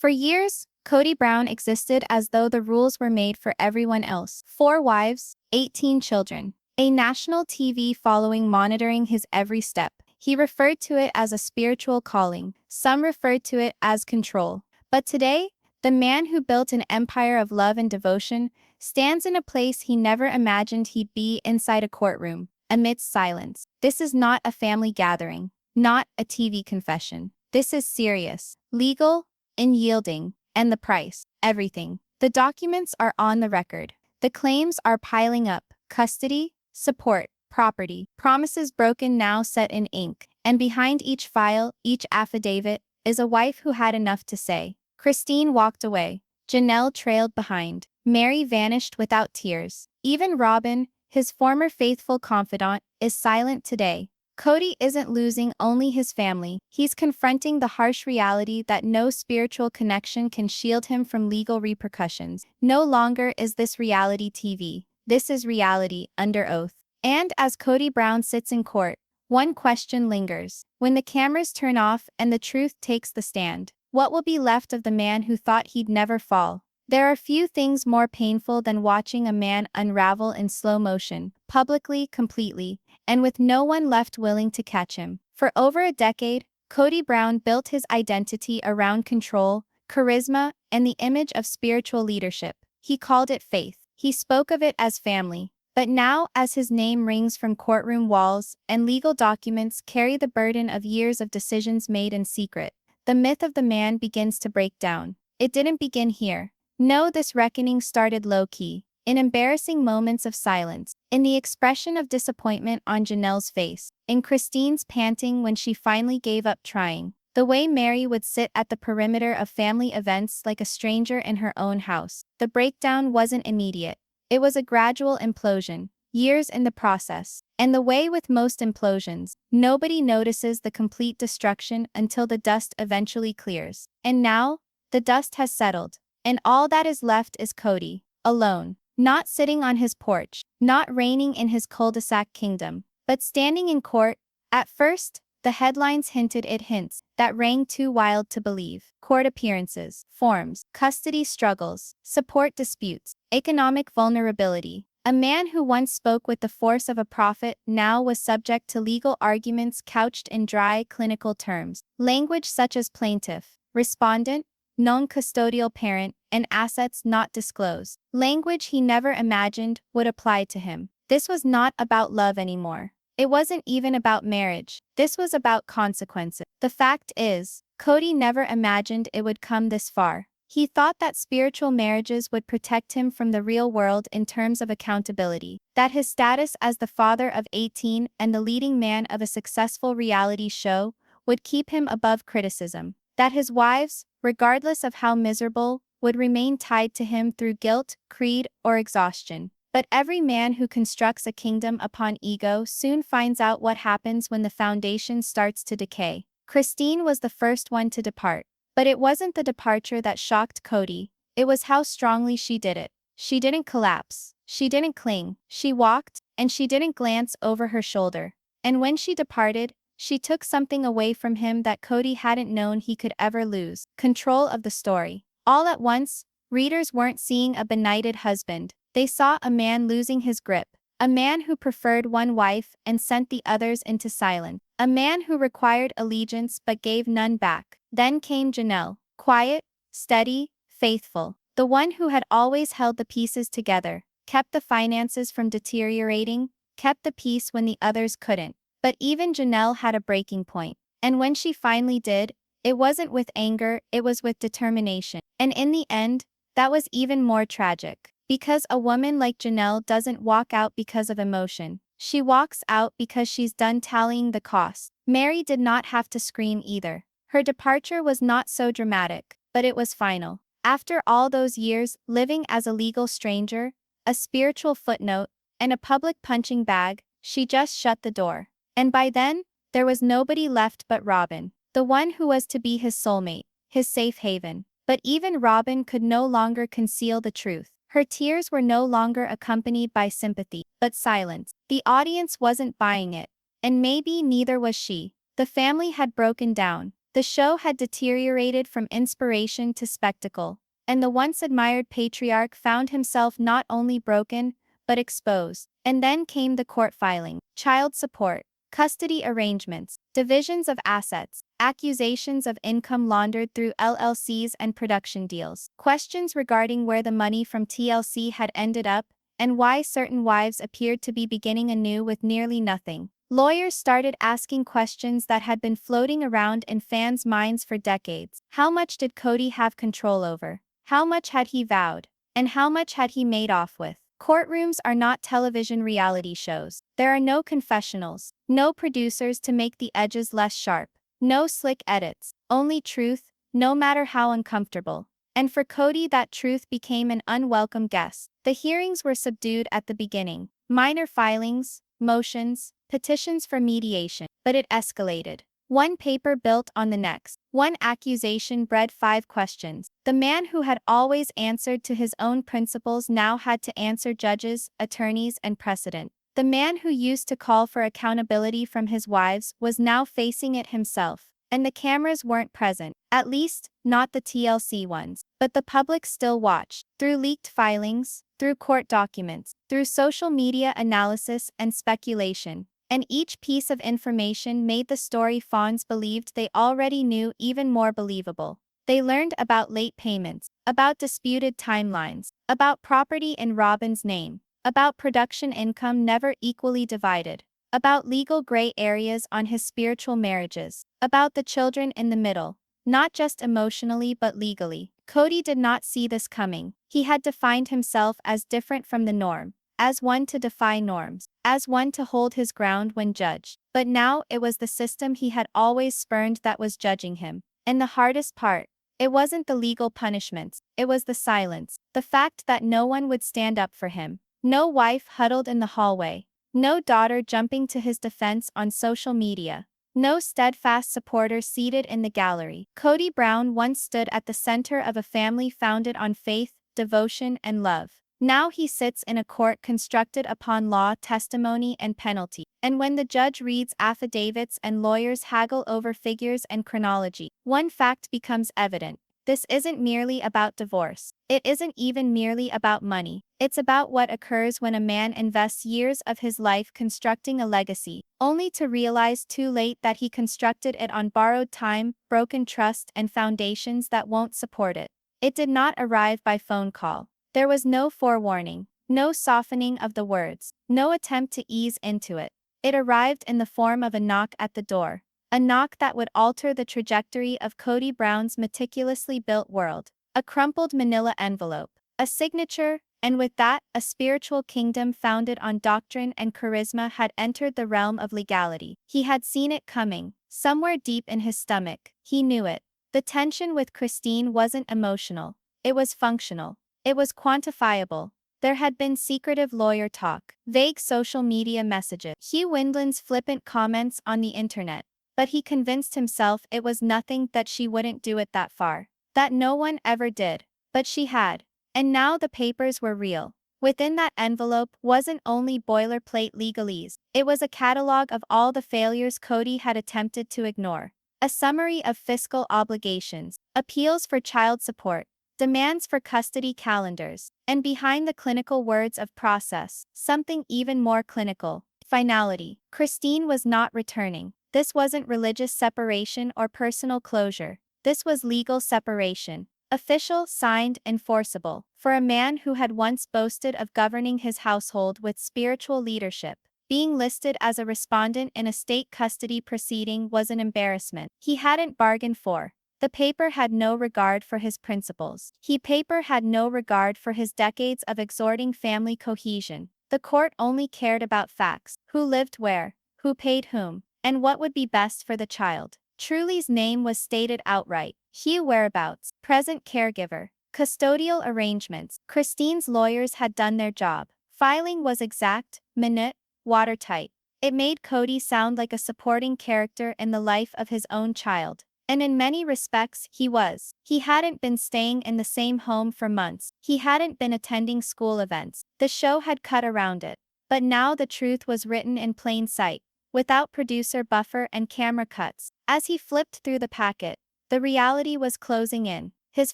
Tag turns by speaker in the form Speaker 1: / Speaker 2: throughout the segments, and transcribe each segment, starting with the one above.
Speaker 1: For years, Cody Brown existed as though the rules were made for everyone else. 4 wives, 18 children. A national TV following monitoring his every step. He referred to it as a spiritual calling. Some referred to it as control. But today, the man who built an empire of love and devotion stands in a place he never imagined he'd be, inside a courtroom, amidst silence. This is not a family gathering, not a TV confession. This is serious, legal, unyielding, and the price, everything. The documents are on the record. The claims are piling up: custody, support, property, promises broken now set in ink. And behind each file, each affidavit, is a wife who had enough to say. Christine walked away. Janelle trailed behind. Meri vanished without tears. Even Robyn, his former faithful confidant, is silent today. Cody isn't losing only his family. He's confronting the harsh reality that no spiritual connection can shield him from legal repercussions. No longer is this reality TV. This is reality under oath. And as Cody Brown sits in court, one question lingers. When the cameras turn off and the truth takes the stand, what will be left of the man who thought he'd never fall? There are few things more painful than watching a man unravel in slow motion, publicly, completely, and with no one left willing to catch him. For over a decade, Cody Brown built his identity around control, charisma, and the image of spiritual leadership. He called it faith. He spoke of it as family. But now, as his name rings from courtroom walls and legal documents carry the burden of years of decisions made in secret, the myth of the man begins to break down. It didn't begin here. No, this reckoning started low-key, in embarrassing moments of silence, in the expression of disappointment on Janelle's face, in Christine's panting when she finally gave up trying, the way Meri would sit at the perimeter of family events like a stranger in her own house. The breakdown wasn't immediate. It was a gradual implosion, years in the process. And the way with most implosions, nobody notices the complete destruction until the dust eventually clears. And now, the dust has settled. And all that is left is Cody, alone, not sitting on his porch, not reigning in his cul-de-sac kingdom, but standing in court. At first, the headlines hinted it hints that rang too wild to believe. Court appearances, forms, custody struggles, support disputes, economic vulnerability. A man who once spoke with the force of a prophet now was subject to legal arguments couched in dry, clinical terms. Language such as plaintiff, respondent, non-custodial parent, and assets not disclosed. Language he never imagined would apply to him. This was not about love anymore. It wasn't even about marriage. This was about consequences. The fact is, Cody never imagined it would come this far. He thought that spiritual marriages would protect him from the real world in terms of accountability, that his status as the father of 18 and the leading man of a successful reality show would keep him above criticism, that his wives, regardless of how miserable, would remain tied to him through guilt, creed, or exhaustion. But every man who constructs a kingdom upon ego soon finds out what happens when the foundation starts to decay. Christine was the first one to depart. But it wasn't the departure that shocked Cody. It was how strongly she did it. She didn't collapse. She didn't cling. She walked, and she didn't glance over her shoulder. And when she departed, she took something away from him that Cody hadn't known he could ever lose: control of the story. All at once, readers weren't seeing a benighted husband. They saw a man losing his grip. A man who preferred one wife and sent the others into silence. A man who required allegiance but gave none back. Then came Janelle, quiet, steady, faithful. The one who had always held the pieces together, kept the finances from deteriorating, kept the peace when the others couldn't. But even Janelle had a breaking point. And when she finally did, it wasn't with anger, it was with determination. And in the end, that was even more tragic. Because a woman like Janelle doesn't walk out because of emotion. She walks out because she's done tallying the cost. Meri did not have to scream either. Her departure was not so dramatic, but it was final. After all those years living as a legal stranger, a spiritual footnote, and a public punching bag, she just shut the door. And by then, there was nobody left but Robyn, the one who was to be his soulmate, his safe haven. But even Robyn could no longer conceal the truth. Her tears were no longer accompanied by sympathy, but silence. The audience wasn't buying it, and maybe neither was she. The family had broken down. The show had deteriorated from inspiration to spectacle, and the once admired patriarch found himself not only broken, but exposed. And then came the court filing, child support, custody arrangements, divisions of assets, accusations of income laundered through LLCs and production deals, questions regarding where the money from TLC had ended up, and why certain wives appeared to be beginning anew with nearly nothing. Lawyers started asking questions that had been floating around in fans' minds for decades. How much did Cody have control over? How much had he vowed? And how much had he made off with? Courtrooms are not television reality shows. There are no confessionals, no producers to make the edges less sharp, no slick edits, only truth, no matter how uncomfortable. And for Cody, that truth became an unwelcome guest. The hearings were subdued at the beginning. Minor filings, motions, petitions for mediation, but it escalated. One paper built on the next. One accusation bred 5 questions. The man who had always answered to his own principles now had to answer judges, attorneys, and precedent. The man who used to call for accountability from his wives was now facing it himself. And the cameras weren't present, at least, not the TLC ones. But the public still watched. Through leaked filings, through court documents, through social media analysis and speculation. And each piece of information made the story fans believed they already knew even more believable. They learned about late payments, about disputed timelines, about property in Robyn's name, about production income never equally divided, about legal gray areas on his spiritual marriages, about the children in the middle, not just emotionally but legally. Cody did not see this coming. He had defined himself as different from the norm, as one to defy norms, as one to hold his ground when judged. But now it was the system he had always spurned that was judging him. And the hardest part, it wasn't the legal punishments, it was the silence, the fact that no one would stand up for him. No wife huddled in the hallway, no daughter jumping to his defense on social media, no steadfast supporter seated in the gallery. Cody Brown once stood at the center of a family founded on faith, devotion, and love. Now he sits in a court constructed upon law, testimony, and penalty. And when the judge reads affidavits and lawyers haggle over figures and chronology, one fact becomes evident. This isn't merely about divorce. It isn't even merely about money. It's about what occurs when a man invests years of his life constructing a legacy, only to realize too late that he constructed it on borrowed time, broken trust, and foundations that won't support it. It did not arrive by phone call. There was no forewarning, no softening of the words, no attempt to ease into it. It arrived in the form of a knock at the door. A knock that would alter the trajectory of Cody Brown's meticulously built world. A crumpled manila envelope, a signature, and with that, a spiritual kingdom founded on doctrine and charisma had entered the realm of legality. He had seen it coming, somewhere deep in his stomach. He knew it. The tension with Christine wasn't emotional. It was functional. It was quantifiable. There had been secretive lawyer talk, vague social media messages, Hugh Windland's flippant comments on the internet. But he convinced himself it was nothing, that she wouldn't do it that far. That no one ever did. But she had. And now the papers were real. Within that envelope wasn't only boilerplate legalese. It was a catalog of all the failures Cody had attempted to ignore. A summary of fiscal obligations, appeals for child support, demands for custody calendars, and behind the clinical words of process, something even more clinical: finality. Christine was not returning. This wasn't religious separation or personal closure. This was legal separation. Official, signed, enforceable. For a man who had once boasted of governing his household with spiritual leadership, being listed as a respondent in a state custody proceeding was an embarrassment he hadn't bargained for. The paper had no regard for his principles. Paper had no regard for his decades of exhorting family cohesion. The court only cared about facts: who lived where, who paid whom, and what would be best for the child. Truly's name was stated outright. Hugh whereabouts, present caregiver, custodial arrangements. Christine's lawyers had done their job. Filing was exact, minute, watertight. It made Cody sound like a supporting character in the life of his own child. And in many respects, he was. He hadn't been staying in the same home for months. He hadn't been attending school events. The show had cut around it. But now the truth was written in plain sight. without producer buffer and camera cuts. As he flipped through the packet, the reality was closing in. His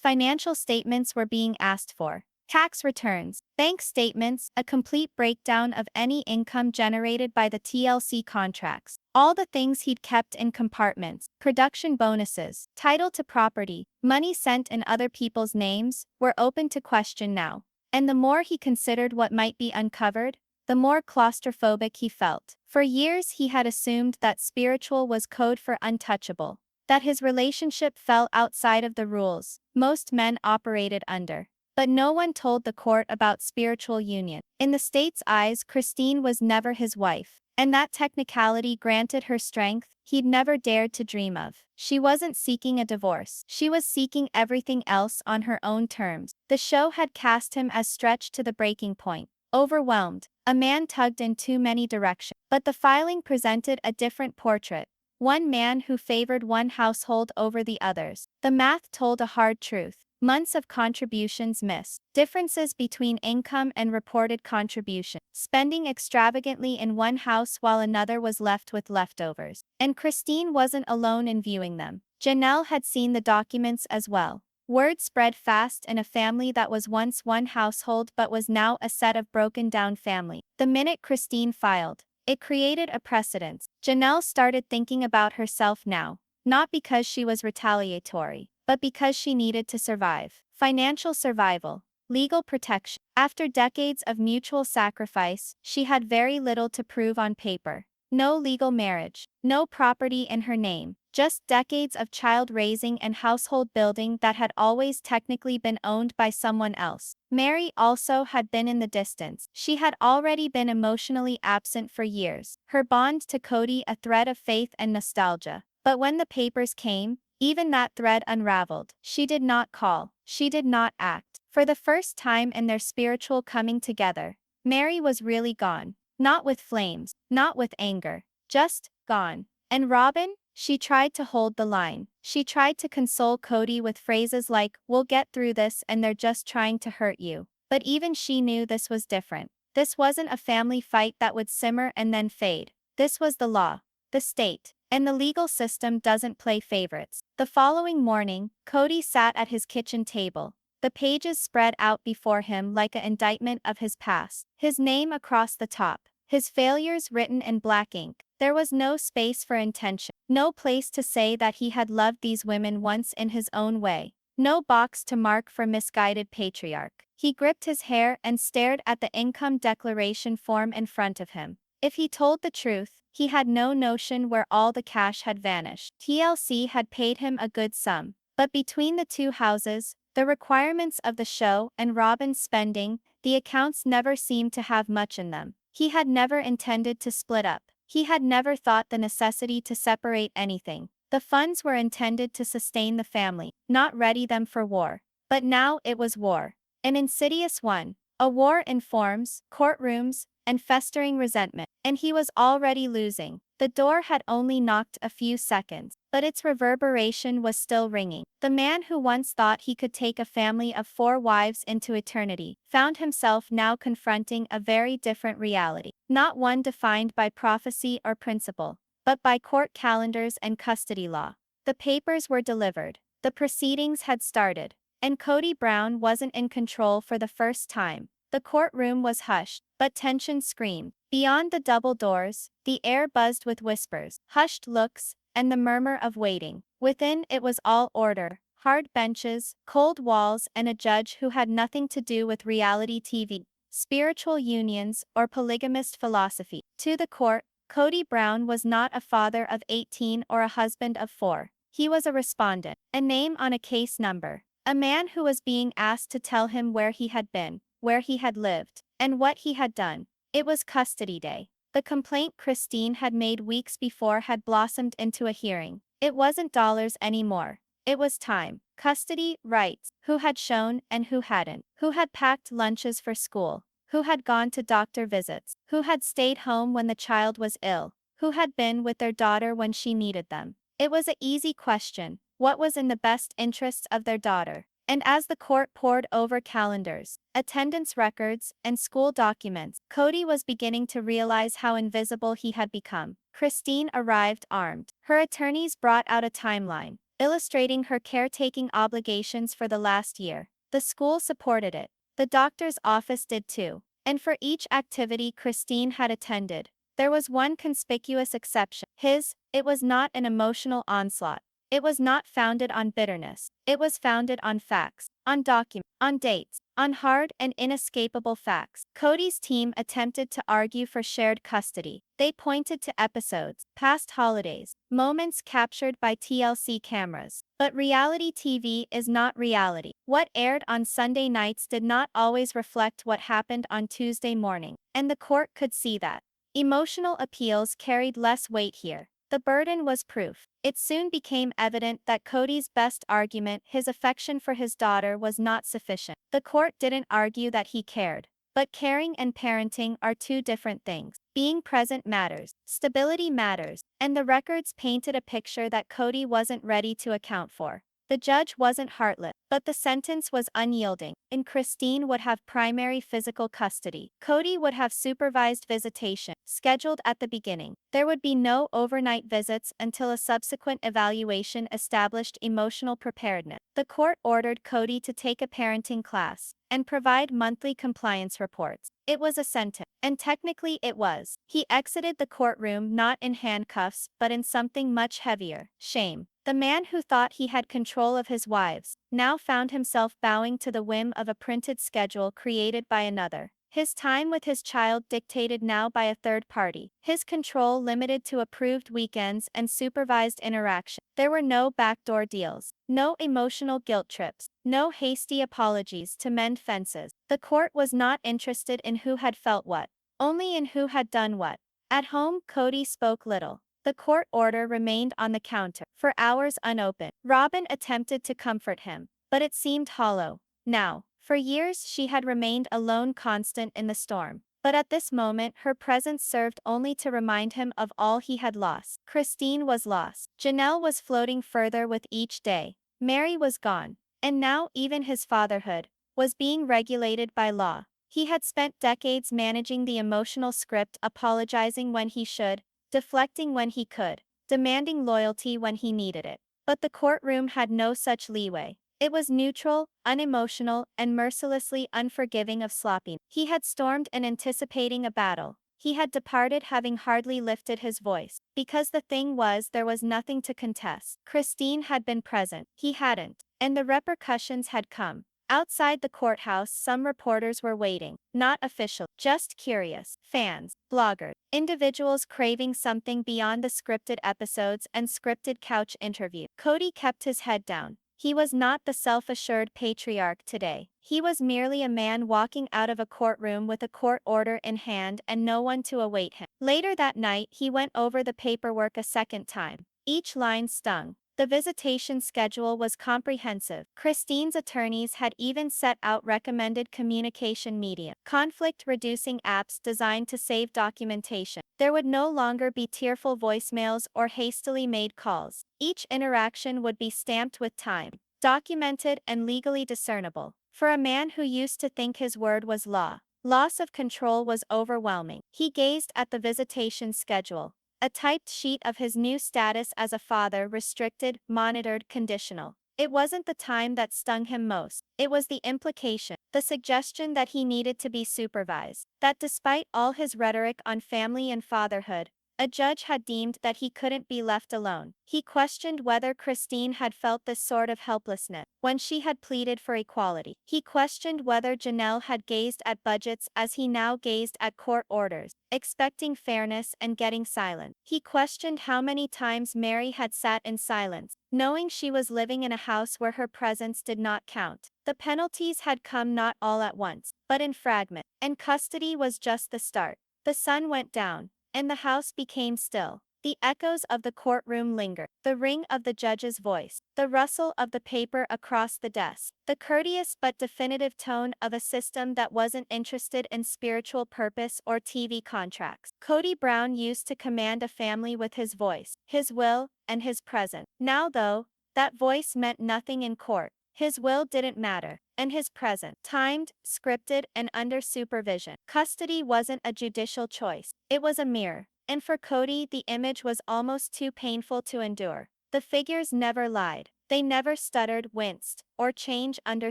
Speaker 1: financial statements were being asked for. Tax returns, bank statements, a complete breakdown of any income generated by the TLC contracts, all the things he'd kept in compartments, production bonuses, title to property, money sent in other people's names, were open to question now. And the more he considered what might be uncovered, the more claustrophobic he felt. For years he had assumed that spiritual was code for untouchable, that his relationship fell outside of the rules most men operated under. But no one told the court about spiritual union. In the state's eyes, Christine was never his wife, and that technicality granted her strength he'd never dared to dream of. She wasn't seeking a divorce. She was seeking everything else on her own terms. The show had cast him as stretched to the breaking point. Overwhelmed, a man tugged in too many directions. But the filing presented a different portrait. One man who favored one household over the others. The math told a hard truth. Months of contributions missed. Differences between income and reported contribution. Spending extravagantly in one house while another was left with leftovers. And Christine wasn't alone in viewing them. Janelle had seen the documents as well. Word spread fast in a family that was once one household but was now a set of broken down families. The minute Christine filed, it created a precedent. Janelle started thinking about herself now, not because she was retaliatory, but because she needed to survive. Financial survival, legal protection. After decades of mutual sacrifice, she had very little to prove on paper. No legal marriage, no property in her name, just decades of child raising and household building that had always technically been owned by someone else. Meri also had been in the distance. She had already been emotionally absent for years, her bond to Cody a thread of faith and nostalgia. But when the papers came, even that thread unraveled. She did not call. She did not act. For the first time in their spiritual coming together, Meri was really gone. Not with flames, not with anger, just gone. And Robyn? She tried to hold the line. She tried to console Cody with phrases like, "We'll get through this and they're just trying to hurt you." But even she knew this was different. This wasn't a family fight that would simmer and then fade. This was the law, the state. And the legal system doesn't play favorites. The following morning, Cody sat at his kitchen table. The pages spread out before him like an indictment of his past. His name across the top. His failures written in black ink. There was no space for intention. No place to say that he had loved these women once in his own way. No box to mark for misguided patriarch. He gripped his hair and stared at the income declaration form in front of him. If he told the truth, he had no notion where all the cash had vanished. TLC had paid him a good sum, but between the two houses, the requirements of the show and Robyn's spending, the accounts never seemed to have much in them. He had never intended to split up. He had never thought the necessity to separate anything. The funds were intended to sustain the family, not ready them for war. But now it was war. An insidious one. A war in forms, courtrooms, and festering resentment. And he was already losing. The door had only knocked a few seconds, but its reverberation was still ringing. The man who once thought he could take a family of 4 wives into eternity found himself now confronting a very different reality. Not one defined by prophecy or principle, but by court calendars and custody law. The papers were delivered. The proceedings had started. And Cody Brown wasn't in control for the first time. The courtroom was hushed, but tension screamed. Beyond the double doors, the air buzzed with whispers, hushed looks, and the murmur of waiting. Within it was all order, hard benches, cold walls, and a judge who had nothing to do with reality TV, spiritual unions, or polygamist philosophy. To the court, Cody Brown was not a father of 18 or a husband of 4. He was a respondent, a name on a case number, a man who was being asked to tell him where he had been, where he had lived, and what he had done. It was custody day. The complaint Christine had made weeks before had blossomed into a hearing. It wasn't dollars anymore. It was time. Custody, rights, who had shown and who hadn't, who had packed lunches for school, who had gone to doctor visits, who had stayed home when the child was ill, who had been with their daughter when she needed them. It was an easy question. What was in the best interests of their daughter? And as the court pored over calendars, attendance records, and school documents, Cody was beginning to realize how invisible he had become. Christine arrived armed. Her attorneys brought out a timeline, illustrating her caretaking obligations for the last year. The school supported it. The doctor's office did too. And for each activity Christine had attended, there was one conspicuous exception. It was not an emotional onslaught. It was not founded on bitterness. It was founded on facts, on documents, on dates, on hard and inescapable facts. Cody's team attempted to argue for shared custody. They pointed to episodes, past holidays, moments captured by TLC cameras. But reality TV is not reality. What aired on Sunday nights did not always reflect what happened on Tuesday morning, and the court could see that. Emotional appeals carried less weight here. The burden was proof. It soon became evident that Cody's best argument, his affection for his daughter, was not sufficient. The court didn't argue that he cared. But caring and parenting are two different things. Being present matters, stability matters, and the records painted a picture that Cody wasn't ready to account for. The judge wasn't heartless, but the sentence was unyielding, and Christine would have primary physical custody. Cody would have supervised visitation, scheduled at the beginning. There would be no overnight visits until a subsequent evaluation established emotional preparedness. The court ordered Cody to take a parenting class and provide monthly compliance reports. It was a sentence, and technically it was. He exited the courtroom not in handcuffs but in something much heavier: shame. The man who thought he had control of his wives now found himself bowing to the whim of a printed schedule created by another. His time with his child dictated now by a third party. His control limited to approved weekends and supervised interaction. There were no backdoor deals, no emotional guilt trips, no hasty apologies to mend fences. The court was not interested in who had felt what, only in who had done what. At home, Cody spoke little. The court order remained on the counter, for hours unopened. Robyn attempted to comfort him, but it seemed hollow. Now, for years she had remained a lone constant in the storm. But at this moment her presence served only to remind him of all he had lost. Christine was lost. Janelle was floating further with each day. Meri was gone. And now even his fatherhood was being regulated by law. He had spent decades managing the emotional script, apologizing when he should, deflecting when he could, demanding loyalty when he needed it. But the courtroom had no such leeway. It was neutral, unemotional, and mercilessly unforgiving of sloppiness. He had stormed in anticipating a battle. He had departed having hardly lifted his voice. Because the thing was, there was nothing to contest. Christine had been present. He hadn't. And the repercussions had come. Outside the courthouse, some reporters were waiting. Not official, just curious. Fans, bloggers, individuals craving something beyond the scripted episodes and scripted couch interview. Cody kept his head down. He was not the self-assured patriarch today. He was merely a man walking out of a courtroom with a court order in hand and no one to await him. Later that night, he went over the paperwork a second time. Each line stung. The visitation schedule was comprehensive. Christine's attorneys had even set out recommended communication medium, conflict-reducing apps designed to save documentation. There would no longer be tearful voicemails or hastily made calls. Each interaction would be stamped with time, documented and legally discernible. For a man who used to think his word was law, loss of control was overwhelming. He gazed at the visitation schedule, a typed sheet of his new status as a father: restricted, monitored, conditional. It wasn't the time that stung him most. It was the implication, the suggestion that he needed to be supervised. That despite all his rhetoric on family and fatherhood, a judge had deemed that he couldn't be left alone. He questioned whether Christine had felt this sort of helplessness when she had pleaded for equality. He questioned whether Janelle had gazed at budgets as he now gazed at court orders, expecting fairness and getting silent. He questioned how many times Meri had sat in silence, knowing she was living in a house where her presence did not count. The penalties had come not all at once, but in fragments, and custody was just the start. The sun went down, and the house became still. The echoes of the courtroom lingered. The ring of the judge's voice, the rustle of the paper across the desk, the courteous but definitive tone of a system that wasn't interested in spiritual purpose or TV contracts. Cody Brown used to command a family with his voice, his will, and his presence. Now though, that voice meant nothing in court. His will didn't matter, and his presence, timed, scripted, and under supervision. Custody wasn't a judicial choice. It was a mirror. And for Cody, the image was almost too painful to endure. The figures never lied. They never stuttered, winced, or changed under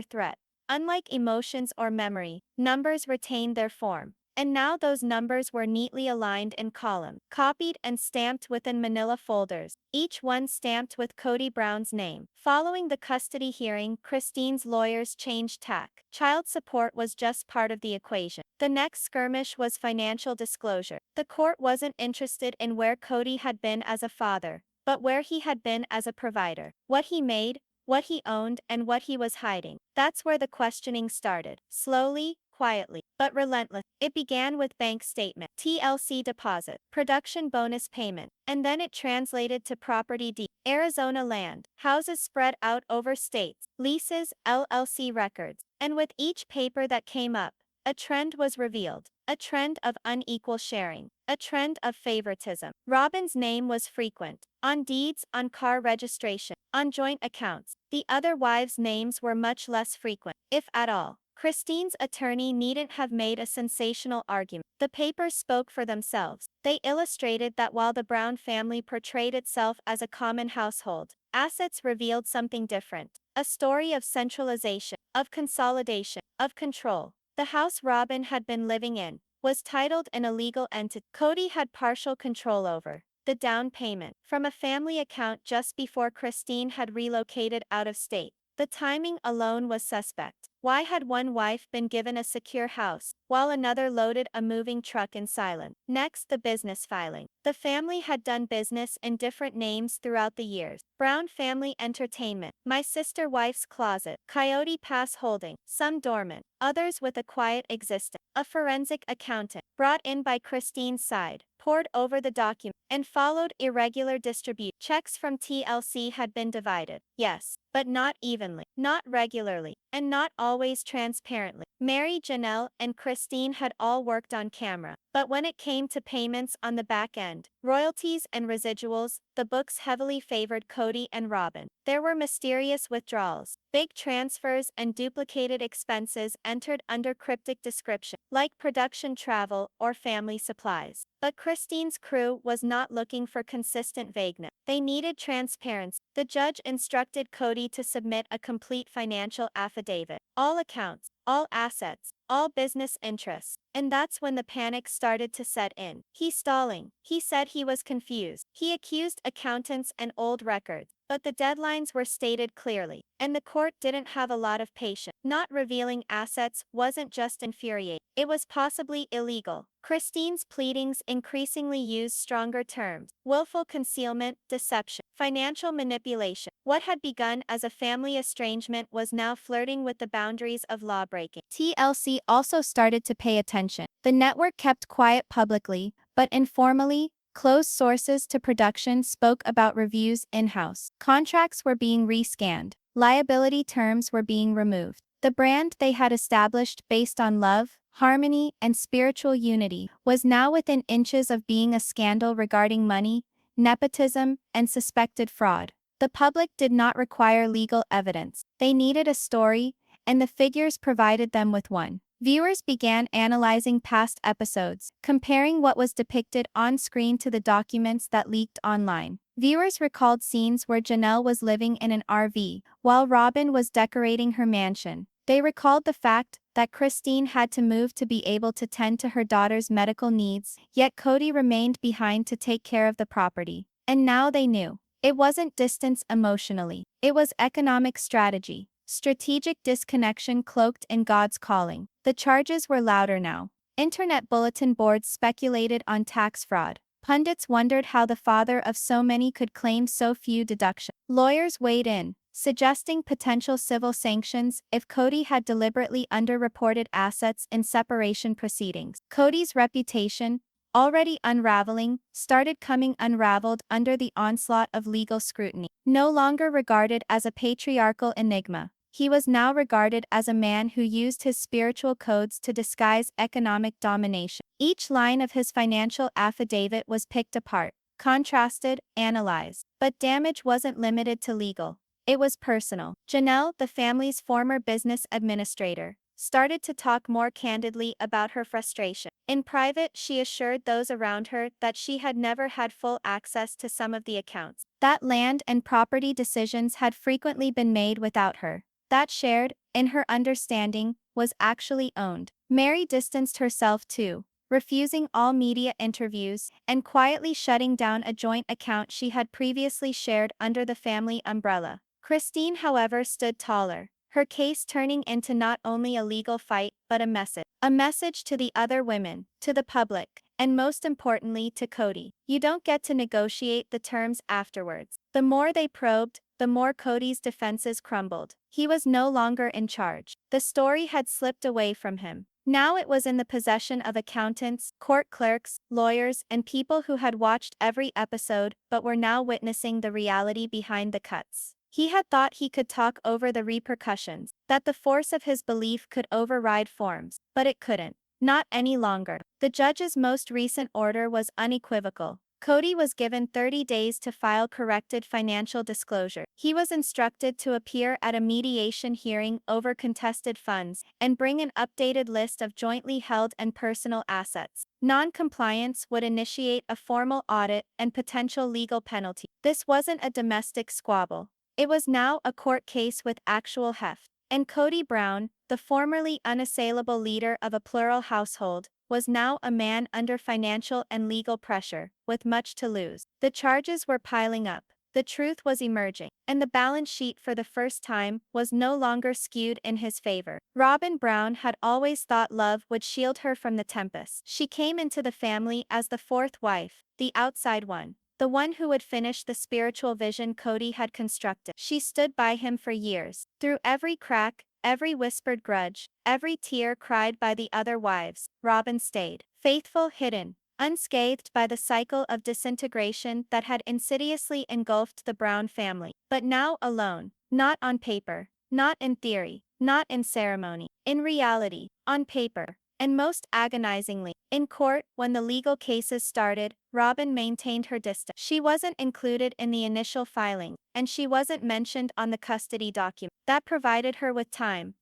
Speaker 1: threat. Unlike emotions or memory, numbers retained their form. And now those numbers were neatly aligned in columns, copied and stamped within manila folders, each one stamped with Cody Brown's name. Following the custody hearing, Christine's lawyers changed tack. Child support was just part of the equation. The next skirmish was financial disclosure. The court wasn't interested in where Cody had been as a father, but where he had been as a provider. What he made, what he owned, and what he was hiding. That's where the questioning started. Slowly, quietly, but relentless. It began with bank statement, TLC deposit, production bonus payment, and then it translated to property deed, Arizona land, houses spread out over states, leases, LLC records. And with each paper that came up, a trend was revealed. A trend of unequal sharing. A trend of favoritism. Robyn's name was frequent. On deeds, on car registration, on joint accounts. The other wives' names were much less frequent, if at all. Christine's attorney needn't have made a sensational argument. The papers spoke for themselves. They illustrated that while the Brown family portrayed itself as a common household, assets revealed something different. A story of centralization, of consolidation, of control. The house Robyn had been living in was titled an illegal entity Cody had partial control over. The down payment from a family account just before Christine had relocated out of state. The timing alone was suspect. Why had one wife been given a secure house, while another loaded a moving truck in silence? Next, the business filing. The family had done business in different names throughout the years. Brown Family Entertainment, My Sister Wife's Closet, Coyote Pass Holding, some dormant, others with a quiet existence. A forensic accountant, brought in by Christine's side, pored over the document, and followed irregular distribution. Checks from TLC had been divided, yes, but not evenly, not regularly, and not always transparently. Meri, Janelle, and Christine had all worked on camera, but when it came to payments on the back end, royalties and residuals, the books heavily favored Cody and Robyn. There were mysterious withdrawals, big transfers, and duplicated expenses entered under cryptic description, like production travel or family supplies. But Christine's crew was not looking for consistent vagueness. They needed transparency. The judge instructed Cody to submit a complete financial affidavit. All accounts, all assets, all business interests. And that's when the panic started to set in. He's stalling. He said he was confused. He accused accountants and old records. But the deadlines were stated clearly, and the court didn't have a lot of patience. Not revealing assets wasn't just infuriating, it was possibly illegal. Christine's pleadings increasingly used stronger terms: willful concealment, deception, financial manipulation. What had begun as a family estrangement was now flirting with the boundaries of lawbreaking. TLC also started to pay attention. The network kept quiet publicly, but informally, close sources to production spoke about reviews in-house. Contracts were being rescanned. Liability terms were being removed. The brand they had established based on love, harmony, and spiritual unity was now within inches of being a scandal regarding money, nepotism, and suspected fraud. The public did not require legal evidence. They needed a story, and the figures provided them with one. Viewers began analyzing past episodes, comparing what was depicted on screen to the documents that leaked online. Viewers recalled scenes where Janelle was living in an RV, while Robyn was decorating her mansion. They recalled the fact that Christine had to move to be able to tend to her daughter's medical needs, yet Cody remained behind to take care of the property. And now they knew. It wasn't distance emotionally. It was economic strategy. Strategic disconnection cloaked in God's calling. The charges were louder now. Internet bulletin boards speculated on tax fraud. Pundits wondered how the father of so many could claim so few deductions. Lawyers weighed in, suggesting potential civil sanctions if Cody had deliberately underreported assets in separation proceedings. Cody's reputation, already unraveling, started coming unraveled under the onslaught of legal scrutiny. No longer regarded as a patriarchal enigma, he was now regarded as a man who used his spiritual codes to disguise economic domination. Each line of his financial affidavit was picked apart, contrasted, analyzed. But damage wasn't limited to legal. It was personal. Janelle, the family's former business administrator, started to talk more candidly about her frustration. In private, she assured those around her that she had never had full access to some of the accounts, that land and property decisions had frequently been made without her, that shared, in her understanding, was actually owned. Meri distanced herself too, refusing all media interviews and quietly shutting down a joint account she had previously shared under the family umbrella. Christine, however, stood taller, her case turning into not only a legal fight but a message. A message to the other women, to the public, and most importantly to Cody. You don't get to negotiate the terms afterwards. The more they probed, the more Cody's defenses crumbled. He was no longer in charge. The story had slipped away from him. Now it was in the possession of accountants, court clerks, lawyers, and people who had watched every episode but were now witnessing the reality behind the cuts. He had thought he could talk over the repercussions, that the force of his belief could override forms, but it couldn't. Not any longer. The judge's most recent order was unequivocal. Cody was given 30 days to file corrected financial disclosure. He was instructed to appear at a mediation hearing over contested funds and bring an updated list of jointly held and personal assets. Non-compliance would initiate a formal audit and potential legal penalty. This wasn't a domestic squabble. It was now a court case with actual heft. And Cody Brown, the formerly unassailable leader of a plural household, was now a man under financial and legal pressure, with much to lose. The charges were piling up, the truth was emerging, and the balance sheet for the first time was no longer skewed in his favor. Robyn Brown had always thought love would shield her from the tempest. She came into the family as the fourth wife, the outside one, the one who would finish the spiritual vision Cody had constructed. She stood by him for years, through every crack, every whispered grudge, every tear cried by the other wives. Robyn stayed, faithful, hidden, unscathed by the cycle of disintegration that had insidiously engulfed the Brown family. But now alone, not on paper, not in theory, not in ceremony, in reality, on paper. And most agonizingly, in court, when the legal cases started, Robyn maintained her distance. She wasn't included in the initial filing, and she wasn't mentioned on the custody document. That provided her with time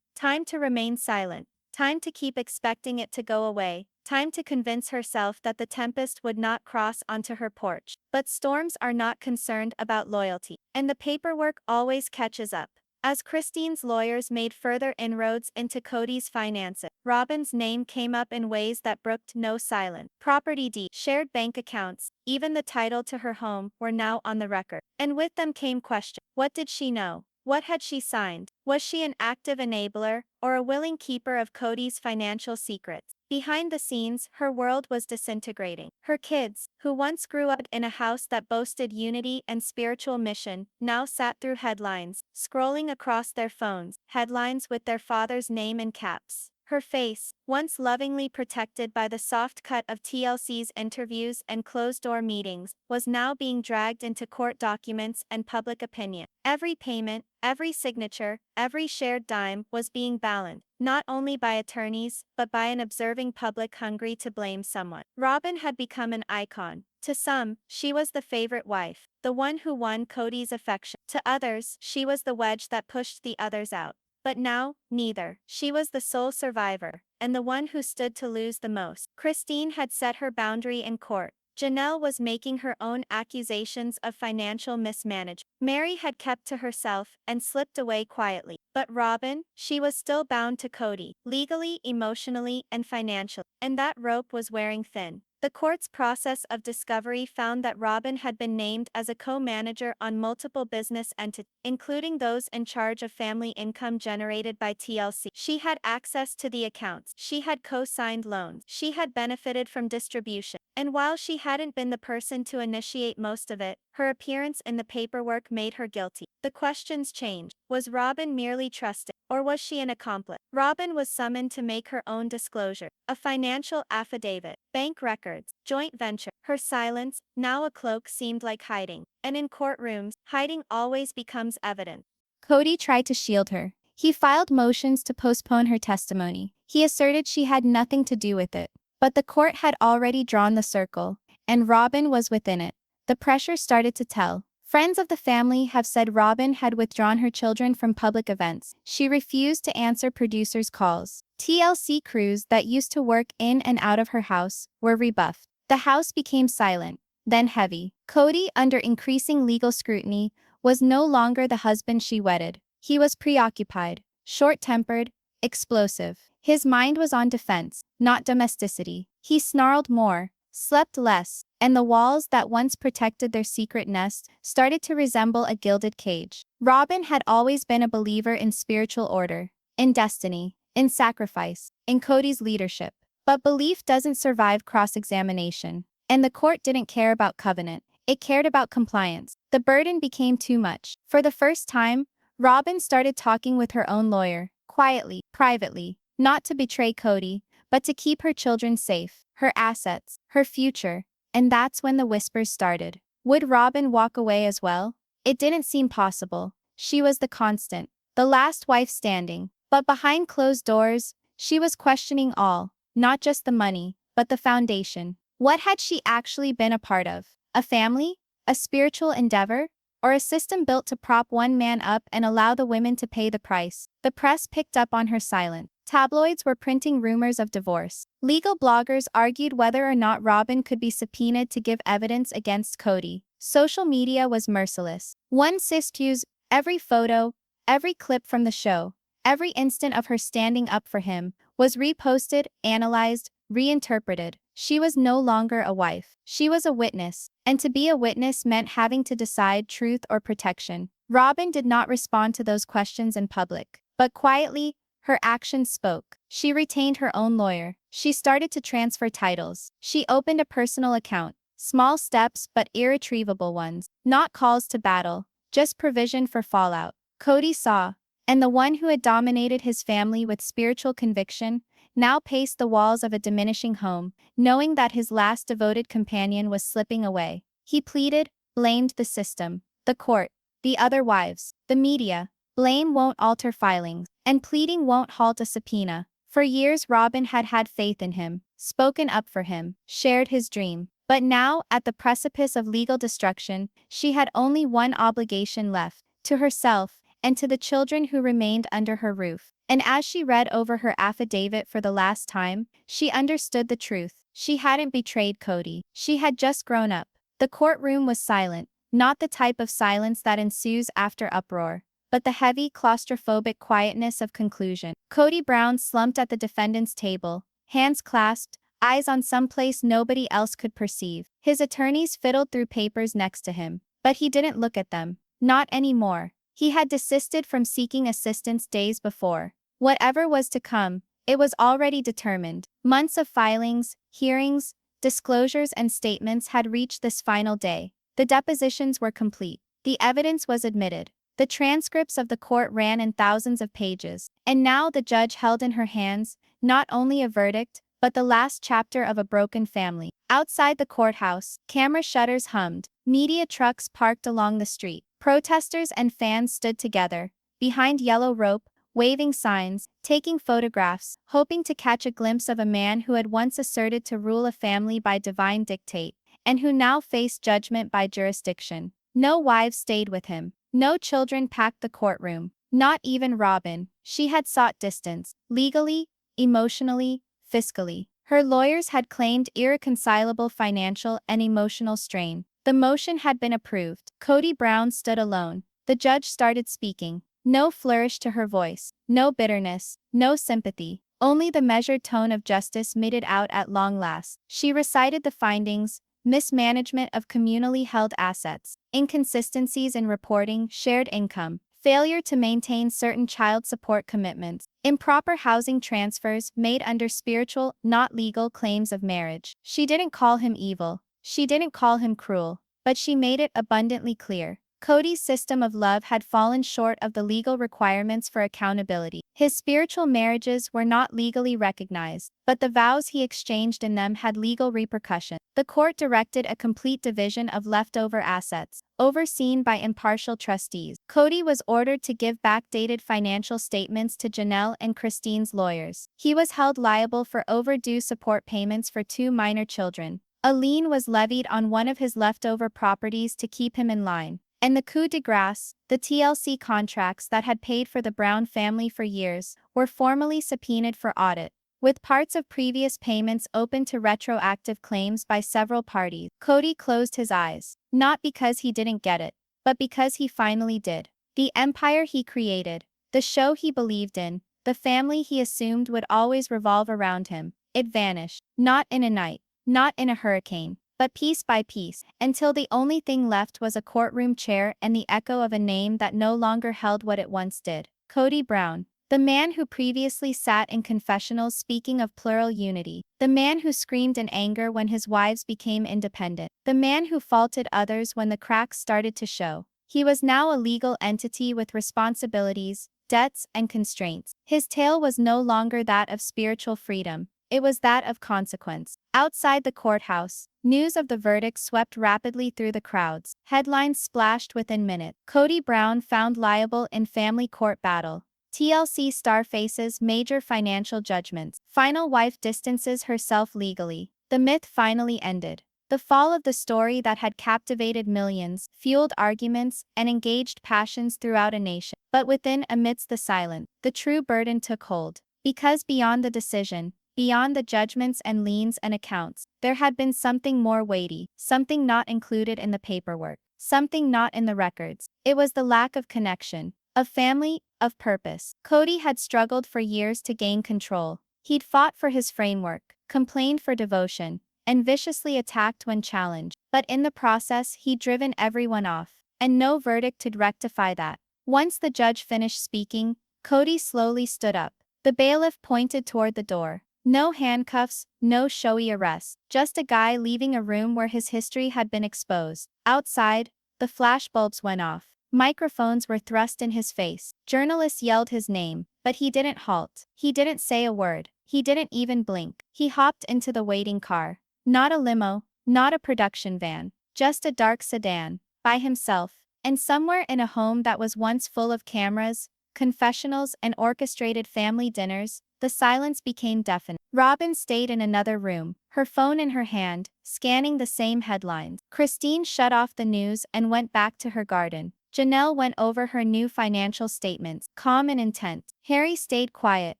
Speaker 1: to remain silent, time to keep expecting it to go away, time to convince herself that the tempest would not cross onto her porch. But storms are not concerned about loyalty, and the paperwork always catches up. As Christine's lawyers made further inroads into Cody's finances, Robyn's name came up in ways that brooked no silence. Property deeds, shared bank accounts, even the title to her home were now on the record. And with them came questions. What did she know? What had she signed? Was she an active enabler, or a willing keeper of Cody's financial secrets? Behind the scenes, her world was disintegrating. Her kids, who once grew up in a house that boasted unity and spiritual mission, now sat through headlines, scrolling across their phones, headlines with their father's name in caps. Her face, once lovingly protected by the soft cut of TLC's interviews and closed-door meetings, was now being dragged into court documents and public opinion. Every payment, every signature, every shared dime was being balanced, not only by attorneys, but by an observing public hungry to blame someone. Robyn had become an icon. To some, she was the favorite wife, the one who won Cody's affection. To others, she was the wedge that pushed the others out. But now, neither. She was the sole survivor, and the one who stood to lose the most. Christine had set her boundary in court. Janelle was making her own accusations of financial mismanagement. Meri had kept to herself and slipped away quietly. But Robyn, she was still bound to Cody, legally, emotionally, and financially. And that rope was wearing thin. The court's process of discovery found that Robyn had been named as a co-manager on multiple business entities, including those in charge of family income generated by TLC. She had access to the accounts. She had co-signed loans. She had benefited from distribution. And while she hadn't been the person to initiate most of it, her appearance in the paperwork made her guilty. The questions changed. Was Robyn merely trusted, or was she an accomplice? Robyn was summoned to make her own disclosure. A financial affidavit, bank records, joint venture. Her silence, now a cloak, seemed like hiding. And in courtrooms, hiding always becomes evident. Cody tried to shield her. He filed motions to postpone her testimony. He asserted she had nothing to do with it. But the court had already drawn the circle, and Robyn was within it. The pressure started to tell. Friends of the family have said Robyn had withdrawn her children from public events. She refused to answer producers' calls. TLC crews that used to work in and out of her house were rebuffed. The house became silent, then heavy. Cody, under increasing legal scrutiny, was no longer the husband she wedded. He was preoccupied, short-tempered, explosive. His mind was on defense, not domesticity. He snarled more, slept less, and the walls that once protected their secret nest started to resemble a gilded cage. Robyn had always been a believer in spiritual order, in destiny, in sacrifice, in Cody's leadership. But belief doesn't survive cross-examination. And the court didn't care about covenant, it cared about compliance. The burden became too much. For the first time, Robyn started talking with her own lawyer, quietly, privately, not to betray Cody, but to keep her children safe, her assets, her future. And that's when the whispers started. Would Robyn walk away as well? It didn't seem possible. She was the constant, the last wife standing. But behind closed doors, she was questioning all, not just the money, but the foundation. What had she actually been a part of? A family? A spiritual endeavor? Or a system built to prop one man up and allow the women to pay the price? The press picked up on her silence. Tabloids were printing rumors of divorce. Legal bloggers argued whether or not Robyn could be subpoenaed to give evidence against Cody. Social media was merciless. One sis used every photo, every clip from the show, every instant of her standing up for him, was reposted, analyzed, reinterpreted. She was no longer a wife. She was a witness, and to be a witness meant having to decide truth or protection. Robyn did not respond to those questions in public, but quietly, her actions spoke. She retained her own lawyer. She started to transfer titles. She opened a personal account. Small steps but irretrievable ones. Not calls to battle, just provision for fallout. Cody saw, and the one who had dominated his family with spiritual conviction, now paced the walls of a diminishing home, knowing that his last devoted companion was slipping away. He pleaded, blamed the system, the court, the other wives, the media. Blame won't alter filings, and pleading won't halt a subpoena. For years Robyn had had faith in him, spoken up for him, shared his dream. But now, at the precipice of legal destruction, she had only one obligation left, to herself, and to the children who remained under her roof. And as she read over her affidavit for the last time, she understood the truth. She hadn't betrayed Cody. She had just grown up. The courtroom was silent, not the type of silence that ensues after uproar, but the heavy, claustrophobic quietness of conclusion. Cody Brown slumped at the defendant's table, hands clasped, eyes on someplace nobody else could perceive. His attorneys fiddled through papers next to him, but he didn't look at them. Not anymore. He had desisted from seeking assistance days before. Whatever was to come, it was already determined. Months of filings, hearings, disclosures and statements had reached this final day. The depositions were complete. The evidence was admitted. The transcripts of the court ran in thousands of pages. And now the judge held in her hands, not only a verdict, but the last chapter of a broken family. Outside the courthouse, camera shutters hummed. Media trucks parked along the street. Protesters and fans stood together, behind yellow rope, waving signs, taking photographs, hoping to catch a glimpse of a man who had once asserted to rule a family by divine dictate, and who now faced judgment by jurisdiction. No wives stayed with him. No children packed the courtroom. Not even Robyn. She had sought distance, legally, emotionally, fiscally. Her lawyers had claimed irreconcilable financial and emotional strain. The motion had been approved. Cody Brown stood alone. The judge started speaking. No flourish to her voice, no bitterness, no sympathy, only the measured tone of justice meted out at long last. She recited the findings: mismanagement of communally held assets, inconsistencies in reporting, shared income, failure to maintain certain child support commitments, improper housing transfers made under spiritual, not legal claims of marriage. She didn't call him evil. She didn't call him cruel, but she made it abundantly clear. Cody's system of love had fallen short of the legal requirements for accountability. His spiritual marriages were not legally recognized, but the vows he exchanged in them had legal repercussions. The court directed a complete division of leftover assets, overseen by impartial trustees. Cody was ordered to give backdated financial statements to Janelle and Christine's lawyers. He was held liable for overdue support payments for 2 minor children. A lien was levied on one of his leftover properties to keep him in line. And the coup de grace, the TLC contracts that had paid for the Brown family for years, were formally subpoenaed for audit. With parts of previous payments open to retroactive claims by several parties, Cody closed his eyes, not because he didn't get it, but because he finally did. The empire he created, the show he believed in, the family he assumed would always revolve around him, it vanished, not in a night, not in a hurricane, but piece by piece, until the only thing left was a courtroom chair and the echo of a name that no longer held what it once did. Cody Brown. The man who previously sat in confessionals speaking of plural unity. The man who screamed in anger when his wives became independent. The man who faulted others when the cracks started to show. He was now a legal entity with responsibilities, debts, and constraints. His tale was no longer that of spiritual freedom. It was that of consequence. Outside the courthouse, news of the verdict swept rapidly through the crowds. Headlines splashed within minutes. Cody Brown found liable in family court battle. TLC star faces major financial judgments. Final wife distances herself legally. The myth finally ended. The fall of the story that had captivated millions, fueled arguments, and engaged passions throughout a nation. But within, amidst the silence, the true burden took hold. Because beyond the decision, beyond the judgments and liens and accounts, there had been something more weighty, something not included in the paperwork, something not in the records. It was the lack of connection, of family, of purpose. Cody had struggled for years to gain control. He'd fought for his framework, complained for devotion, and viciously attacked when challenged. But in the process, he'd driven everyone off, and no verdict could rectify that. Once the judge finished speaking, Cody slowly stood up. The bailiff pointed toward the door. No handcuffs, no showy arrest, just a guy leaving a room where his history had been exposed. Outside, the flashbulbs went off. Microphones were thrust in his face. Journalists yelled his name, but he didn't halt. He didn't say a word. He didn't even blink. He hopped into the waiting car. Not a limo, not a production van, just a dark sedan, by himself. And somewhere in a home that was once full of cameras, confessionals, and orchestrated family dinners, the silence became deafening. Robyn stayed in another room, her phone in her hand, scanning the same headlines. Christine shut off the news and went back to her garden. Janelle went over her new financial statements, calm and intent. Harry stayed quiet,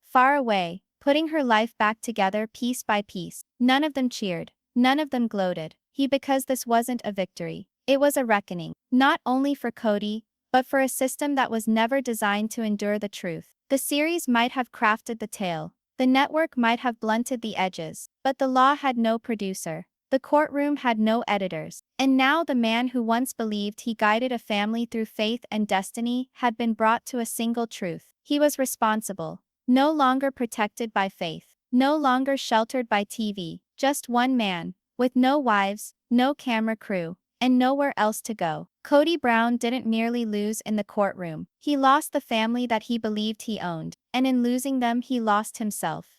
Speaker 1: far away, putting her life back together piece by piece. None of them cheered. None of them gloated. Because this wasn't a victory. It was a reckoning. Not only for Cody, but for a system that was never designed to endure the truth. The series might have crafted the tale. The network might have blunted the edges. But the law had no producer. The courtroom had no editors. And now the man who once believed he guided a family through faith and destiny had been brought to a single truth. He was responsible. No longer protected by faith. No longer sheltered by TV. Just one man, with no wives, no camera crew, and nowhere else to go. Cody Brown didn't merely lose in the courtroom. He lost the family that he believed he owned. And in losing them, he lost himself.